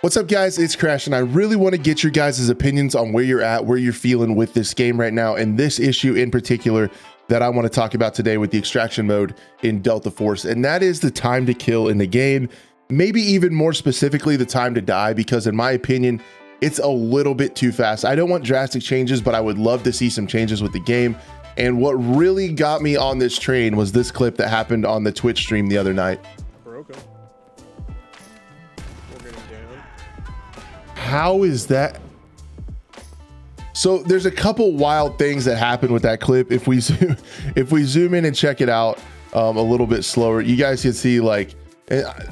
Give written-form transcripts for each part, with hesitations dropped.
What's up, guys? It's Crash, and I really want to get your guys' opinions on where you're at, where you're feeling with this game right now, and this issue in particular that I want to talk about today with the extraction mode in DeltaForce, and that is the time to kill in the game, maybe even more specifically the time to die, because in my opinion, it's a little bit too fast. I don't want drastic changes, but I would love to see some changes with the game. And what really got me on this train was this clip that happened on the Twitch stream the other night. How is that? So there's a couple wild things that happen with that clip. If we zoom in and check it out a little bit slower, you guys can see like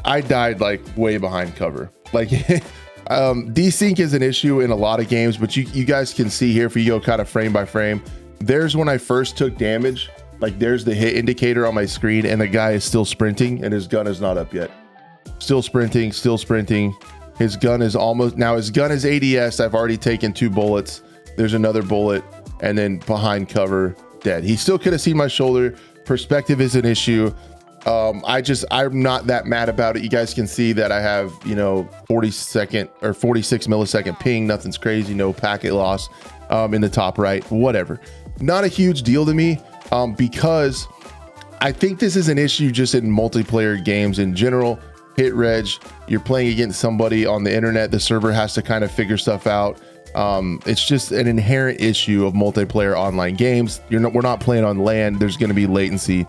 I died like way behind cover. Like desync is an issue in a lot of games, but you guys can see here if you go kind of frame by frame, there's when I first took damage. Like there's the hit indicator on my screen, and the guy is still sprinting and his gun is not up yet. Still sprinting, still sprinting. His gun is almost, now his gun is ADS. I've already taken 2 bullets. There's another bullet, and then behind cover, dead. He still could have seen my shoulder. Perspective is an issue. I'm not that mad about it. You guys can see that I have, 40-second or 46 millisecond ping. Nothing's crazy. No packet loss in the top right, whatever. Not a huge deal to me because I think this is an issue just in multiplayer games in general. Hit reg, you're playing against somebody on the internet, the server has to kind of figure stuff out. It's just an inherent issue of multiplayer online games. We're not playing on LAN. There's going to be latency,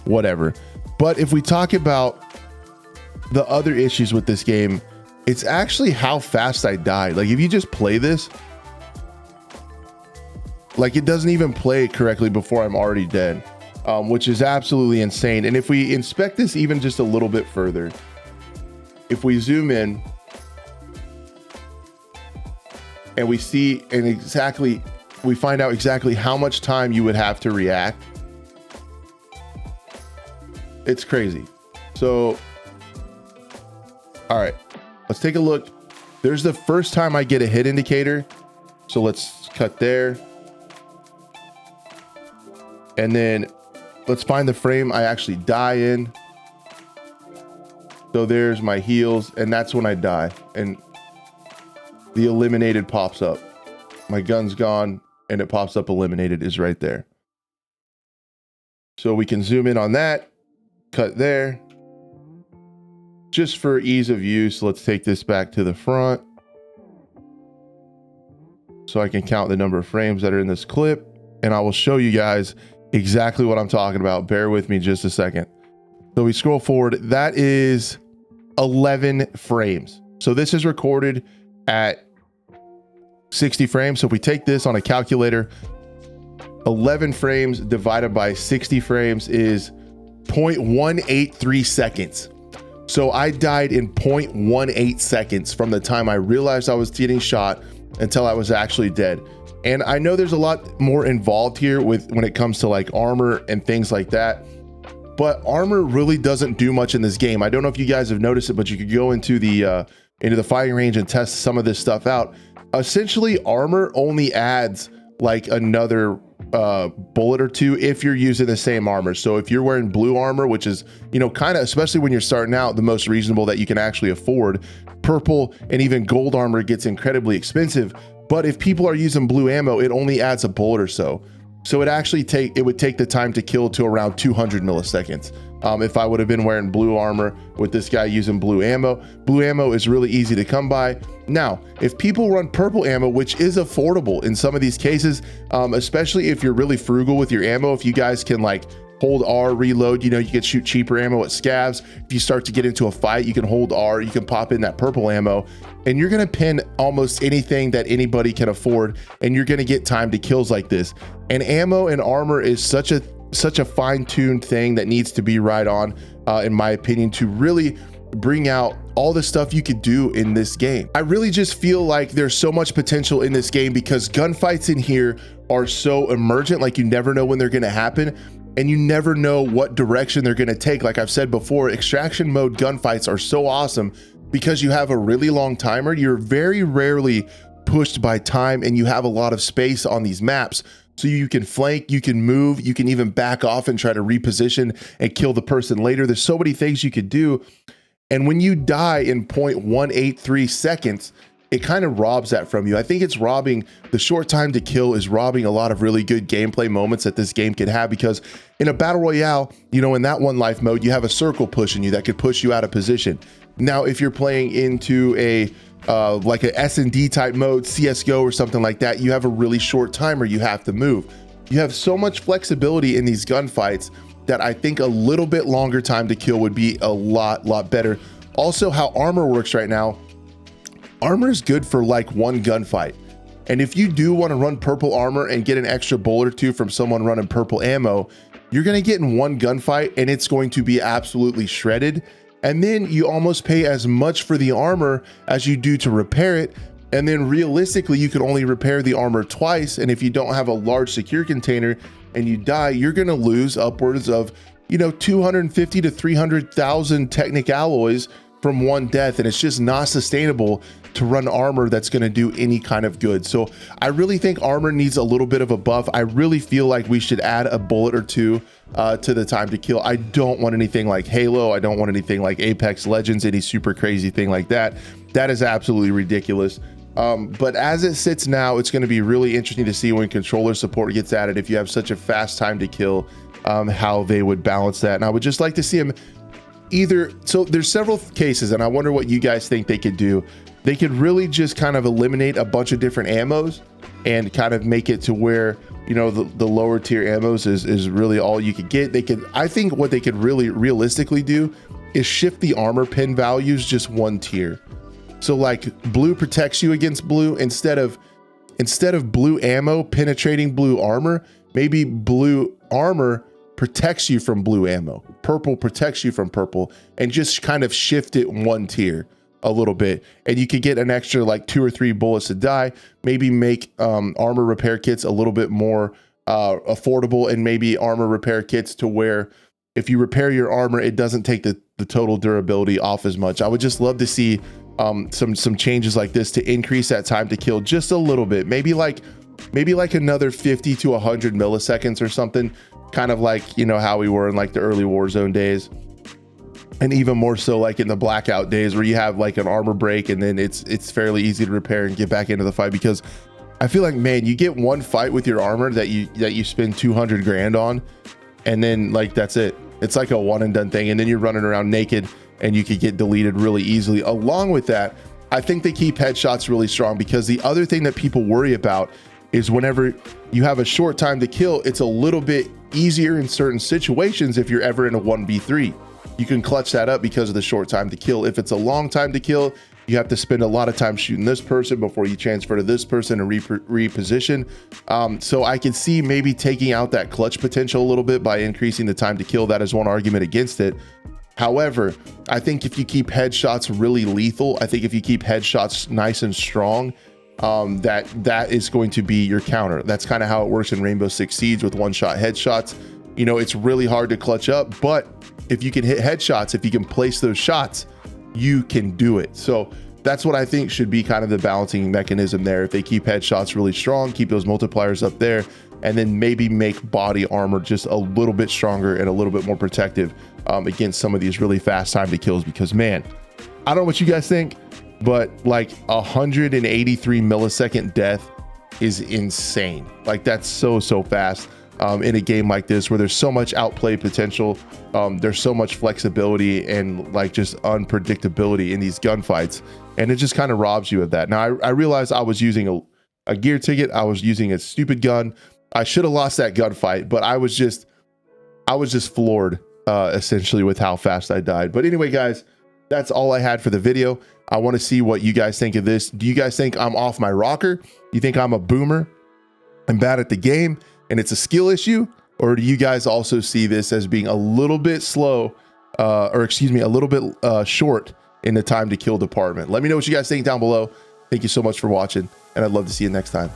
whatever. But if we talk about the other issues with this game, it's actually how fast I died. Like if you just play this, like it doesn't even play correctly before I'm already dead, which is absolutely insane. And if we inspect this even just a little bit further, if we zoom in and we see we find out exactly how much time you would have to react. It's crazy. So, all right, let's take a look. There's the first time I get a hit indicator. So let's cut there. And then let's find the frame I actually die in. So there's my heals, and that's when I die, and the eliminated pops up. My gun's gone, and it pops up eliminated is right there. So we can zoom in on that, cut there. Just for ease of use, let's take this back to the front so I can count the number of frames that are in this clip, and I will show you guys exactly what I'm talking about. Bear with me just a second. So we scroll forward, that is 11 frames. So this is recorded at 60 frames. So if we take this on a calculator, 11 frames divided by 60 frames is 0.183 seconds. So I died in 0.18 seconds from the time I realized I was getting shot until I was actually dead. And I know there's a lot more involved here when it comes to like armor and things like that. But armor really doesn't do much in this game. I don't know if you guys have noticed it, but you could go into the firing range and test some of this stuff out. Essentially, armor only adds like another bullet or 2 if you're using the same armor. So if you're wearing blue armor, which is, kind of, especially when you're starting out, the most reasonable that you can actually afford, purple and even gold armor gets incredibly expensive. But if people are using blue ammo, it only adds a bullet or so. So it would take the time to kill to around 200 milliseconds. If I would have been wearing blue armor with this guy using blue ammo is really easy to come by. Now, if people run purple ammo, which is affordable in some of these cases, especially if you're really frugal with your ammo, if you guys can like hold R, reload, you can shoot cheaper ammo at scavs. If you start to get into a fight, you can hold R, you can pop in that purple ammo, and you're gonna pin almost anything that anybody can afford, and you're gonna get time to kills like this. And ammo and armor is such a fine-tuned thing that needs to be right on, in my opinion, to really bring out all the stuff you could do in this game. I really just feel like there's so much potential in this game because gunfights in here are so emergent, like you never know when they're gonna happen. And you never know what direction they're going to take. Like I've said before, extraction mode gunfights are so awesome because you have a really long timer. You're very rarely pushed by time, and you have a lot of space on these maps. So you can flank, you can move, you can even back off and try to reposition and kill the person later. There's so many things you could do. And when you die in 0.183 seconds, it kind of robs that from you. I think it's robbing, the short time to kill is robbing a lot of really good gameplay moments that this game can have, because in a battle royale, you know, in that one life mode, you have a circle pushing you that could push you out of position. Now, if you're playing into a like a S&D type mode, CSGO or something like that, you have a really short timer you have to move. You have so much flexibility in these gunfights that I think a little bit longer time to kill would be a lot better. Also, how armor works right now, armor is good for like one gunfight. And if you do want to run purple armor and get an extra bullet or two from someone running purple ammo, you're going to get in one gunfight and it's going to be absolutely shredded. And then you almost pay as much for the armor as you do to repair it. And then realistically, you can only repair the armor twice. And if you don't have a large secure container and you die, you're going to lose upwards of, you know, 250 to 300,000 technic alloys from one death. And it's just not sustainable to run armor that's going to do any kind of good. So I really think armor needs a little bit of a buff. I really feel like we should add a bullet or two to the time to kill. I don't want anything like Halo. I don't want anything like Apex Legends, any super crazy thing like that. That is absolutely ridiculous. But as it sits now, it's going to be really interesting to see when controller support gets added, if you have such a fast time to kill, how they would balance that. And I would just like to see them either, so there's several cases, and I wonder what you guys think they could do. They could really just kind of eliminate a bunch of different ammos and kind of make it to where, you know, the lower tier ammos is really all you could get. They could, I think what they could really realistically do is shift the armor pin values just one tier. So like blue protects you against blue, instead of blue ammo penetrating blue armor, maybe blue armor protects you from blue ammo, purple protects you from purple, and just kind of shift it one tier a little bit. And you could get an extra like 2 or 3 bullets to die, maybe make armor repair kits a little bit more affordable, and maybe armor repair kits to where if you repair your armor, it doesn't take the total durability off as much. I would just love to see some changes like this to increase that time to kill just a little bit, maybe like another 50 to 100 milliseconds or something, kind of like, you know, how we were in like the early Warzone days, and even more so like in the Blackout days, where you have like an armor break and then it's fairly easy to repair and get back into the fight. Because I feel like, man, you get one fight with your armor that you spend 200 grand on, and then like that's it. It's like a one and done thing, and then you're running around naked and you could get deleted really easily. Along with that, I think they keep headshots really strong, because the other thing that people worry about is whenever you have a short time to kill, it's a little bit easier in certain situations. If you're ever in a 1v3, you can clutch that up because of the short time to kill. If it's a long time to kill, you have to spend a lot of time shooting this person before you transfer to this person and reposition. So I can see maybe taking out that clutch potential a little bit by increasing the time to kill. That is one argument against it. However, I think if you keep headshots really lethal, I think if you keep headshots nice and strong, that is going to be your counter. That's kind of how it works in Rainbow Six Siege with one-shot headshots. You know, it's really hard to clutch up, but if you can hit headshots, if you can place those shots, you can do it. So that's what I think should be kind of the balancing mechanism there. If they keep headshots really strong, keep those multipliers up there, and then maybe make body armor just a little bit stronger and a little bit more protective against some of these really fast time to kills. Because man, I don't know what you guys think, but like 183 millisecond death is insane. Like that's so fast in a game like this, where there's so much outplay potential. There's so much flexibility and like just unpredictability in these gunfights, and it just kind of robs you of that. Now I realized I was using a gear ticket. I was using a stupid gun. I should have lost that gunfight, but I was just floored essentially with how fast I died. But anyway, guys, that's all I had for the video. I want to see what you guys think of this. Do you guys think I'm off my rocker? You think I'm a boomer? I'm bad at the game and it's a skill issue? Or do you guys also see this as being a little bit slow, or excuse me, a little bit short in the time to kill department? Let me know what you guys think down below. Thank you so much for watching, and I'd love to see you next time.